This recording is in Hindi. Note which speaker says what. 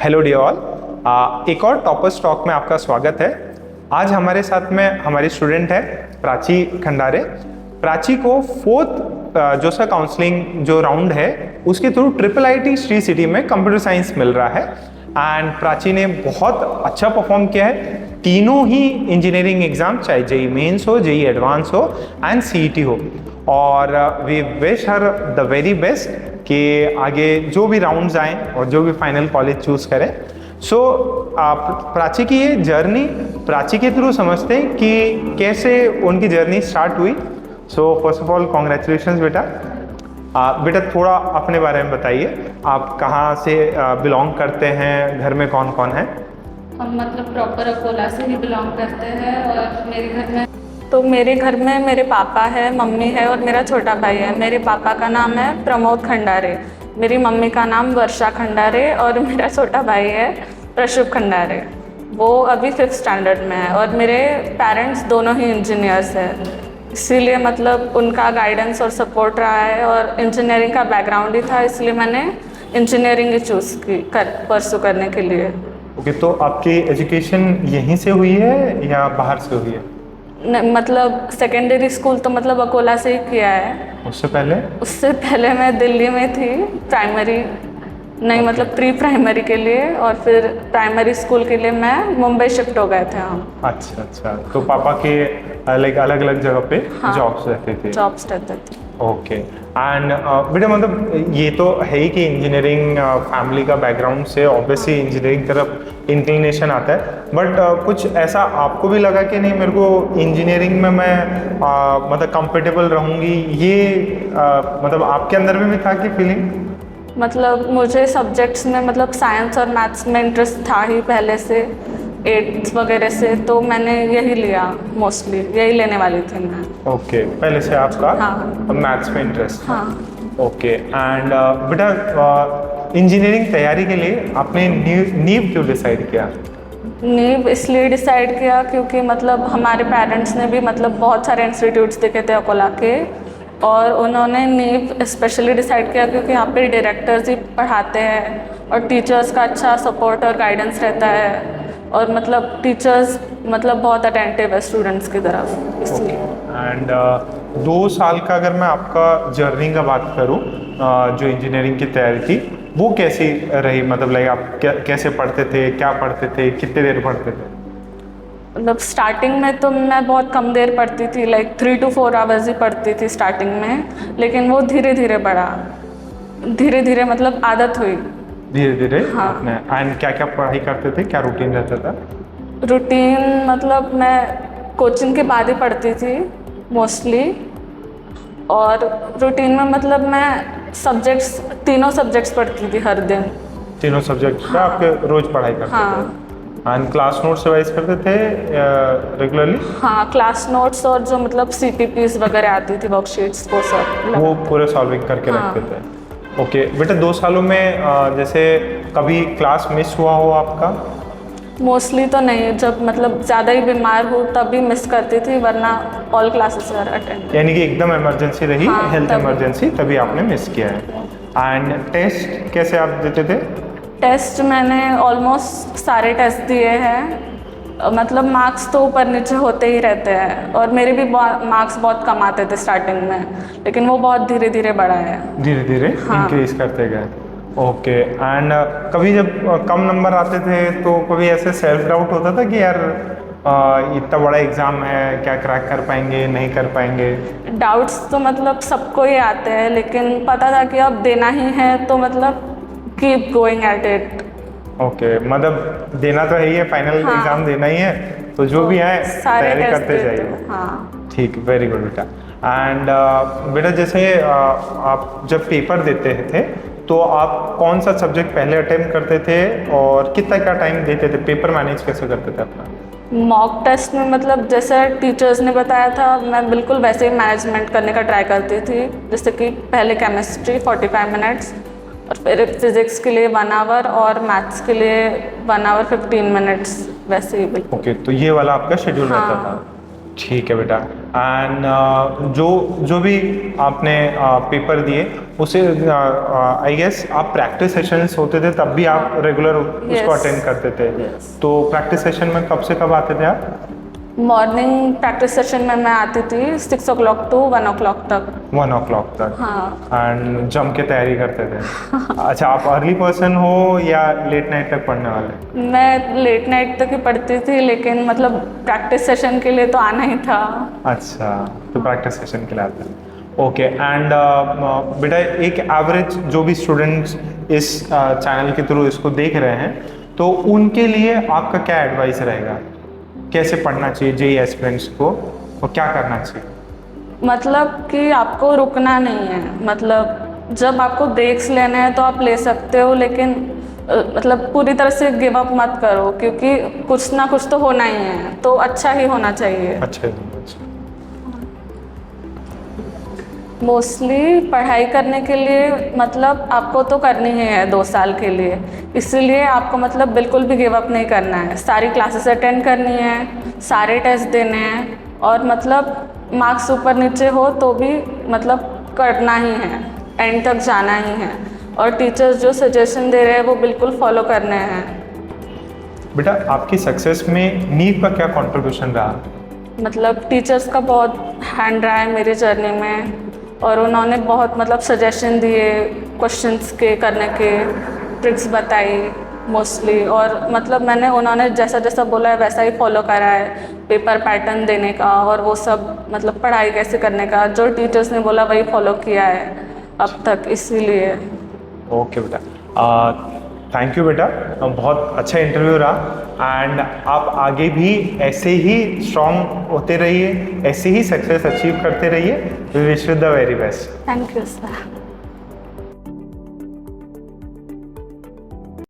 Speaker 1: हेलो डियर ऑल, एक और टॉपर्स टॉक में आपका स्वागत है। आज हमारे साथ में हमारी स्टूडेंट है प्राची खंडारे। प्राची को फोर्थ जो सा काउंसलिंग जो राउंड है उसके थ्रू IIIT श्री सिटी में कंप्यूटर साइंस मिल रहा है एंड प्राची ने बहुत अच्छा परफॉर्म किया है। तीनों ही इंजीनियरिंग एग्जाम, चाहे जेई मेंस हो, जेई एडवांस हो एंड सीईटी हो, और we wish her the very best कि आगे जो भी राउंड्स आएँ और जो भी फाइनल कॉलेज चूज़ करें। सो प्राची की ये जर्नी प्राची के थ्रू समझते हैं कि कैसे उनकी जर्नी स्टार्ट हुई। So first of all congratulations बेटा। बेटा थोड़ा अपने बारे में बताइए, आप कहाँ से बिलोंग करते हैं, घर में कौन कौन है?
Speaker 2: हम मतलब प्रॉपर अकोला से ही बिलोंग करते हैं और मेरे घर में मेरे पापा है, मम्मी है और मेरा छोटा भाई है। मेरे पापा का नाम है प्रमोद खंडारे, मेरी मम्मी का नाम वर्षा खंडारे और मेरा छोटा भाई है प्रशुभ खंडारे। वो अभी 5th स्टैंडर्ड में है और मेरे पेरेंट्स दोनों ही इंजीनियर्स हैं, इसीलिए मतलब उनका गाइडेंस और सपोर्ट रहा है और इंजीनियरिंग का बैकग्राउंड ही था, इसलिए मैंने इंजीनियरिंग ही चूज़ की परसू करने के लिए।
Speaker 1: ओके, तो आपकी एजुकेशन यहीं से हुई है या बाहर से हुई है?
Speaker 2: मतलब सेकेंडरी स्कूल तो मतलब अकोला से ही किया है।
Speaker 1: उससे पहले
Speaker 2: मैं दिल्ली में थी प्राइमरी नहीं
Speaker 1: Okay.
Speaker 2: मतलब प्री प्राइमरी के लिए, और फिर प्राइमरी स्कूल के लिए मैं मुंबई शिफ्ट हो गए थे हम।
Speaker 1: अच्छा, तो पापा के अलग अलग जगह पे जॉब्स रहते थे?
Speaker 2: जॉब्स रहते थे।
Speaker 1: ओके, एंड बेटा मतलब ये तो है ही कि इंजीनियरिंग फैमिली का बैकग्राउंड से ऑब्वियसली इंजीनियरिंग तरफ इंक्लिनेशन आता है, बट कुछ ऐसा आपको भी लगा कि नहीं मेरे को इंजीनियरिंग में मैं मतलब कंफर्टेबल रहूँगी, ये मतलब आपके अंदर में भी था कि फीलिंग?
Speaker 2: मतलब मुझे सब्जेक्ट्स में मतलब साइंस और मैथ्स में इंटरेस्ट था ही पहले से, 8th वगैरह से, तो मैंने यही लिया, मोस्टली यही लेने वाली थी मैं।
Speaker 1: ओके, पहले से आपका
Speaker 2: हाँ।
Speaker 1: मैथ्स में इंटरेस्ट?
Speaker 2: हाँ।
Speaker 1: ओके, एंड बेटा इंजीनियरिंग तैयारी के लिए आपने नीव क्यों डिसाइड किया?
Speaker 2: नीव इसलिए डिसाइड किया क्योंकि मतलब हमारे पेरेंट्स ने भी मतलब बहुत सारे इंस्टीट्यूट्स देखे थे अकोला के, और उन्होंने नीव स्पेशली डिसाइड किया क्योंकि यहाँ पे डायरेक्टर्स ही पढ़ाते हैं और टीचर्स का अच्छा सपोर्ट और गाइडेंस रहता है, और मतलब टीचर्स मतलब बहुत अटेंटिव है स्टूडेंट्स की तरफ, इसलिए।
Speaker 1: एंड 2 साल का अगर मैं आपका जर्नी का बात करूँ, जो इंजीनियरिंग की तैयारी थी वो कैसी रही? मतलब लाइक आप कैसे पढ़ते थे, क्या पढ़ते थे, कितने देर पढ़ते थे?
Speaker 2: मतलब स्टार्टिंग में तो मैं बहुत कम देर पढ़ती थी, लाइक 3 to 4 आवर्स ही पढ़ती थी स्टार्टिंग में, लेकिन वो धीरे धीरे बढ़ा, धीरे धीरे मतलब आदत हुई
Speaker 1: धीरे धीरे।
Speaker 2: हाँ।
Speaker 1: आपने एंड क्या क्या पढ़ाई करते थे, क्या रूटीन रहता था?
Speaker 2: रूटीन मतलब मैं कोचिंग के बाद ही पढ़ती थी मोस्टली, और रूटीन में मतलब मैं तीनों सब्जेक्ट्स पढ़ती थी हर दिन।
Speaker 1: तीनों सब्जेक्ट का आपके रोज पढ़ाई करते थे?
Speaker 2: हाँ।
Speaker 1: एंड क्लास नोट्स रिवाइज करते थे रेगुलरली?
Speaker 2: हाँ, क्लास नोट्स और जो मतलब CPPs वगैरह आती थी, वर्कशीट्स, वो सब
Speaker 1: वो पूरे सॉल्विंग करके रखते थे। ओके बेटा, 2 सालों में जैसे कभी क्लास मिस हुआ हो आपका?
Speaker 2: मोस्टली तो नहीं, जब मतलब ज़्यादा ही बीमार हूँ तभी मिस करती थी, वरना ऑल क्लासेस आर अटेंड।
Speaker 1: यानी कि एकदम इमरजेंसी रही, हेल्थ इमरजेंसी, तभी आपने मिस किया है। एंड टेस्ट कैसे आप देते थे?
Speaker 2: टेस्ट मैंने ऑलमोस्ट सारे टेस्ट दिए हैं, मतलब मार्क्स तो ऊपर नीचे होते ही रहते हैं, और मेरे भी मार्क्स बहुत कम आते थे स्टार्टिंग में, लेकिन वो बहुत धीरे धीरे बढ़ा है,
Speaker 1: धीरे धीरे इंक्रीज करते गए। ओके, एंड कभी जब कम नंबर आते थे तो कभी ऐसे सेल्फ डाउट होता था कि यार इतना बड़ा एग्जाम है, क्या क्रैक कर पाएंगे, नहीं कर पाएंगे? डाउट्स
Speaker 2: तो मतलब सबको ही आते हैं, लेकिन पता था कि अब देना ही है, तो मतलब keep going at it.
Speaker 1: Okay, मतलब देना तो है ही है, फाइनल एग्जाम देना ही है, तो जो भी आए तैयारी करते जाइए।
Speaker 2: हाँ
Speaker 1: ठीक, वेरी गुड बेटा। एंड बेटा जैसे आप जब पेपर देते थे तो आप कौन सा सब्जेक्ट पहले अटेम्प्ट करते थे और कितना क्या टाइम देते थे? पेपर मैनेज कैसे करते थे अपना?
Speaker 2: मॉक टेस्ट में मतलब जैसे टीचर्स ने बताया था, मैं बिल्कुल वैसे ही मैनेजमेंट करने का ट्राई करती थी, जैसे कि पहले केमिस्ट्री 45 मिनट्स, और फिर फिजिक्स के लिए 1 आवर, और मैथ्स के लिए 1 आवर 15 मिनट्स, वैसे ही बिल्कुल।
Speaker 1: ओके, तो ये वाला आपका शेड्यूल रहता था? ठीक है बेटा। एंड जो भी आपने पेपर दिए उसे आई गेस आप प्रैक्टिस सेशंस होते थे तब भी आप रेगुलर उसको
Speaker 2: Yes.
Speaker 1: अटेंड करते थे।
Speaker 2: Yes.
Speaker 1: तो प्रैक्टिस सेशन में कब से कब आते थे आप?
Speaker 2: मॉर्निंग प्रैक्टिस सेशन में मैं आती थी 6 o'clock to 1 o'clock तक।
Speaker 1: 1 o'clock तक।
Speaker 2: हाँ,
Speaker 1: एंड जम के तैयारी करते थे। अच्छा, आप अर्ली पर्सन हो या लेट नाइट तक पढ़ने वाले?
Speaker 2: मैं लेट नाइट तक ही पढ़ती थी, लेकिन मतलब प्रैक्टिस सेशन के लिए तो आना ही था।
Speaker 1: अच्छा, तो प्रैक्टिस सेशन के लिए आते हैं। ओके, एंड बेटा एक एवरेज जो भी स्टूडेंट्स इस चैनल के थ्रू इसको देख रहे हैं तो उनके लिए आपका क्या एडवाइस रहेगा? कैसे पढ़ना चाहिए जेईई एस्पिरेंट्स को और क्या करना चाहिए?
Speaker 2: मतलब कि आपको रुकना नहीं है, मतलब जब आपको ब्रेक्स लेने हैं तो आप ले सकते हो, लेकिन मतलब पूरी तरह से गिव अप मत करो, क्योंकि कुछ ना कुछ तो होना ही है, तो अच्छा ही होना चाहिए।
Speaker 1: अच्छा।
Speaker 2: मोस्टली पढ़ाई करने के लिए मतलब आपको तो करनी ही है 2 साल के लिए, इसलिए आपको मतलब बिल्कुल भी गिव अप नहीं करना है। सारी क्लासेस अटेंड करनी है, सारे टेस्ट देने हैं, और मतलब मार्क्स ऊपर नीचे हो तो भी मतलब करना ही है, एंड तक जाना ही है, और टीचर्स जो सजेशन दे रहे हैं वो बिल्कुल फॉलो करने हैं।
Speaker 1: बेटा आपकी सक्सेस में नीट का क्या कंट्रीब्यूशन रहा?
Speaker 2: मतलब टीचर्स का बहुत हैंड रहा है मेरी जर्नी में, और उन्होंने बहुत मतलब सजेशन दिए क्वेश्चंस के करने के, ट्रिक्स बताई मोस्टली, और मतलब मैंने उन्होंने जैसा जैसा बोला है वैसा ही फॉलो करा है। पेपर पैटर्न देने का और वो सब, मतलब पढ़ाई कैसे करने का, जो टीचर्स ने बोला वही फॉलो किया है अब तक, इसीलिए।
Speaker 1: ओके बेटा, थैंक यू बेटा, बहुत अच्छा इंटरव्यू रहा एंड आप आगे भी ऐसे ही स्ट्रॉन्ग होते रहिए, ऐसे ही सक्सेस अचीव करते रहिए। We wish you the very best.
Speaker 2: Thank you sir.